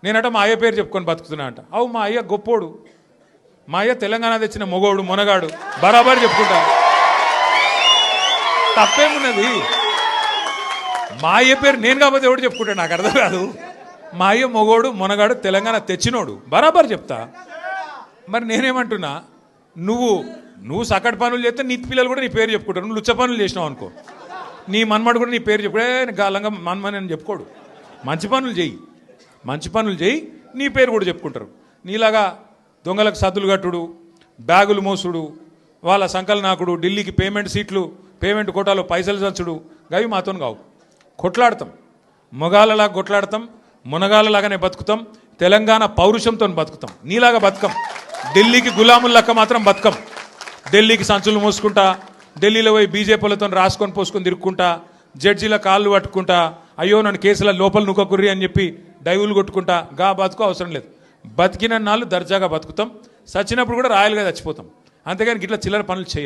నేనట మా అయ్య పేరు చెప్పుకొని బతుకుతున్నా అంట. అవు మా అయ్య గొప్పోడు, మా అయ్య తెలంగాణ తెచ్చిన మొగోడు మునగాడు, బరాబర్ చెప్పుకుంటా. తప్పేమున్నది? మా అయ్య పేరు నేను కాకపోతే ఎవడు చెప్పుకుంటాడు? నాకు అర్థం కాదు. మా అయ్య మొగోడు మునగాడు తెలంగాణ తెచ్చినోడు, బరాబర్ చెప్తా. మరి నేనేమంటున్నా, నువ్వు సకటి పనులు చేస్తే నీ పిల్లలు కూడా నీ పేరు చెప్పుకుంటారు. నువ్వు లుచ్చ పనులు చేసినావు అనుకో, నీ మన్మడు కూడా నీ పేరు చెప్పుడే గాలంగా మన్మని అని చెప్పుకోడు. మంచి పనులు చేయి, నీ పేరు కూడా చెప్పుకుంటారు. నీలాగా దొంగలకు సద్దులు కట్టుడు, బ్యాగులు మోసుడు, వాళ్ళ సంకల్ నాకుడు, ఢిల్లీకి పేమెంట్ కోటాలో పైసలు చంచుడు, గవి మాతో కావు. కొట్లాడతాం, మొగాళ్ళలాగా కొట్లాడతాం, మునగాళ్ళలాగానే బతుకుతాం, తెలంగాణ పౌరుషంతో బతుకుతాం. నీలాగా బతుకం, ఢిల్లీకి గులాములక్క మాత్రం బతుకం. ఢిల్లీకి సంచులు మోసుకుంటా, ఢిల్లీలో పోయి బీజేపీలతో రాసుకొని పోసుకొని తిరుక్కుంటా, జడ్జీల కాళ్ళు పట్టుకుంటా, అయ్యో నన్ను కేసుల లోపల నుక్కకుర్రి అని చెప్పి డైవులు కొట్టుకుంటా గా బతుకు అవసరం లేదు. బతికిన నాళ్ళు దర్జాగా బతుకుతాం, చచ్చినప్పుడు కూడా రాయలుగా చచ్చిపోతాం. అంతేగాని ఇట్లా చిల్లర పనులు చేయం.